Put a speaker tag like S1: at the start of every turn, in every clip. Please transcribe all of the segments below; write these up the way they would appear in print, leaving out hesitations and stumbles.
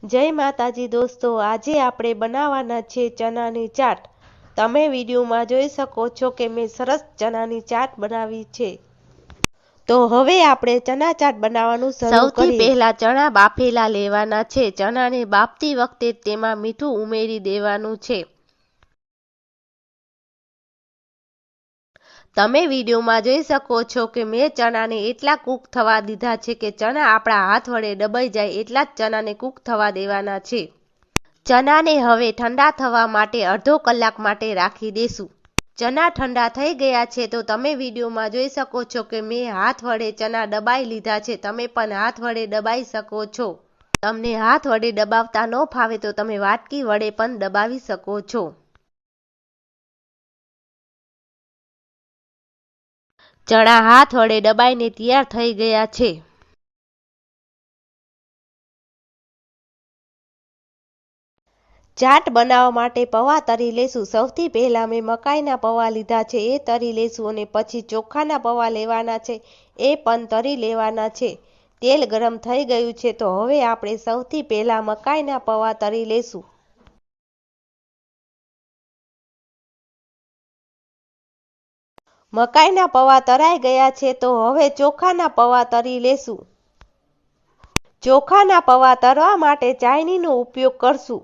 S1: જય માતાજી દોસ્તો, આજે આપણે બનાવવાના છે ચણાની ચાટ। તમે વિડીયોમાં જોઈ શકો છો કે મેં સરસ ચણાની ચાટ બનાવી છે। તો હવે આપણે ચણા ચાટ બનાવવાનું શરૂ કરીએ। સૌથી પહેલા ચણા બાફેલા લેવાના છે। ચણાને બાફતી વખતે તેમાં મીઠું ઉમેરી દેવાનું છે। તમે વિડીયોમાં જોઈ શકો છો કે મેં ચણાને એટલા કૂક થવા દીધા છે કે ચણા આપણા હાથ વડે દબાઈ જાય એટલા જ ચણાને કૂક થવા દેવાના છે। ચણાને હવે ઠંડા થવા માટે અડધો કલાક માટે રાખી દેશું। ચણા ઠંડા થઈ ગયા છે તો તમે વિડીયોમાં જોઈ શકો છો કે મેં હાથ વડે ચણા દબાઈ લીધા છે। તમે પણ હાથ વડે દબાઈ શકો છો। તમને હાથ વડે દબાવતા ન ફાવે તો તમે વાટકી વડે પણ દબાવી શકો છો। ચણા હાથ વડે દબાઈને તૈયાર થઈ ગયા છે। ચાટ બનાવવા માટે પૌવા તરી લેશું। સૌથી પહેલા મેં મકાઈના પૌવા લીધા છે, એ તરી લેશું અને પછી ચોખાના પૌવા લેવાના છે, એ પણ તરી લેવાના છે। તેલ ગરમ થઈ ગયું છે તો હવે આપણે સૌથી પહેલા મકાઈના પૌવા તરી લેશું। મકાઈના પૌવા તરાઈ ગયા છે તો હવે ચોખાના પૌવા તરી લેશું। ચોખાના પૌવા તરવા માટે ચાયણીનો ઉપયોગ કરશું।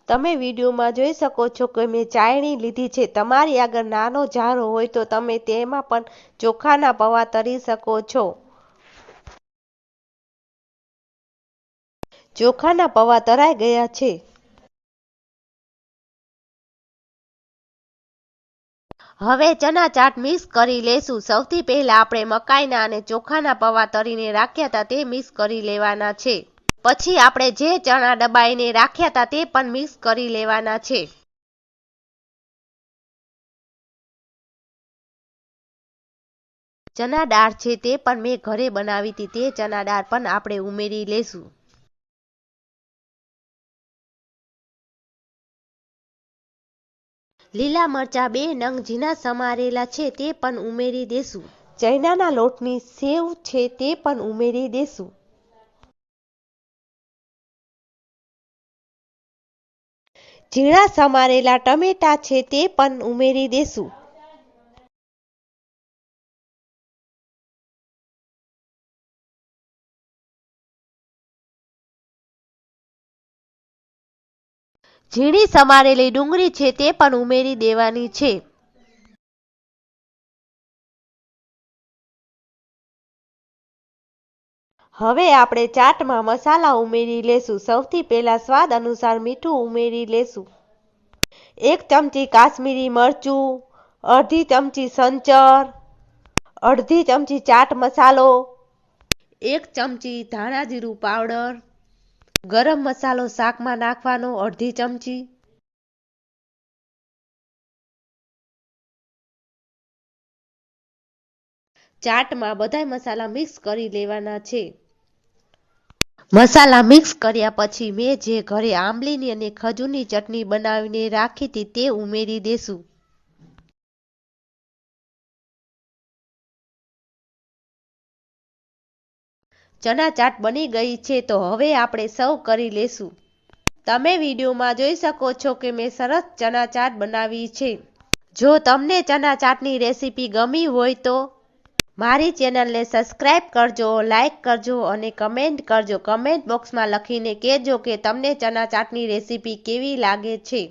S1: તમે વિડીયોમાં જોઈ શકો છો કે મેં ચાયણી લીધી છે। તમારી આગળ નાનો જારો હોય તો તમે તેમાં પણ ચોખાના પૌવા તરી શકો છો। ચોખાના પૌવા તરાઈ ગયા છે। હવે ચણા ચાટ મિક્સ કરી લેશું। સૌથી પહેલા આપણે મકાઈના અને ચોખાના પૌવા તરીને રાખ્યા હતા તે મિક્સ કરી લેવાના છે। પછી આપણે જે ચણા દબાઈને રાખ્યા હતા તે પણ મિક્સ કરી લેવાના છે। ચણા દાળ છે તે પણ મેં ઘરે બનાવી હતી, તે ચણા દાળ પણ આપણે ઉમેરી લેશું। લીલા મરચા 2 નંગ ઝીણા સમારેલા છે તે પણ ઉમેરી દેશું। ચણાના લોટની સેવ છે તે પણ ઉમેરી દેશું। ઝીણા સમારેલા ટમેટા છે તે પણ ઉમેરી દેશું। ઝીણી સમારેલી ડુંગળી છે તે પણ ઉમેરી દેવાની છે। હવે આપણે ચાટમાં મસાલા ઉમેરી લેશું। સૌથી પહેલા સ્વાદ અનુસાર મીઠું ઉમેરી લેશું। 1 ચમચી કાશ્મીરી મરચું, અડધી ચમચી સંચર, અડધી ચમચી ચાટ મસાલો, 1 ચમચી ધાણા જીરું પાવડર, ગરમ મસાલો શાકમાં નાખવાનો અડધી ચમચી, ચાટમાં બધાય મસાલા મિક્સ કરી લેવાના છે। મસાલા મિક્સ કર્યા પછી મેં જે ઘરે આંબલીની અને ખજૂરની ચટણી બનાવીને રાખી હતી તે ઉમેરી દેશું। ચણા ચાટ બની ગઈ છે તો હવે આપણે સર્વ કરી લેશું। તમે વિડીયોમાં જોઈ શકો છો કે મેં સરસ ચણા ચાટ બનાવી છે। જો તમને ચણા ચાટની રેસીપી ગમી હોય તો મારી ચેનલને સબસ્ક્રાઇબ કરજો, લાઇક કરજો અને કમેન્ટ કરજો। કમેન્ટ બોક્સમાં લખીને કહેજો કે તમને ચણા ચાટની રેસીપી કેવી લાગે છે।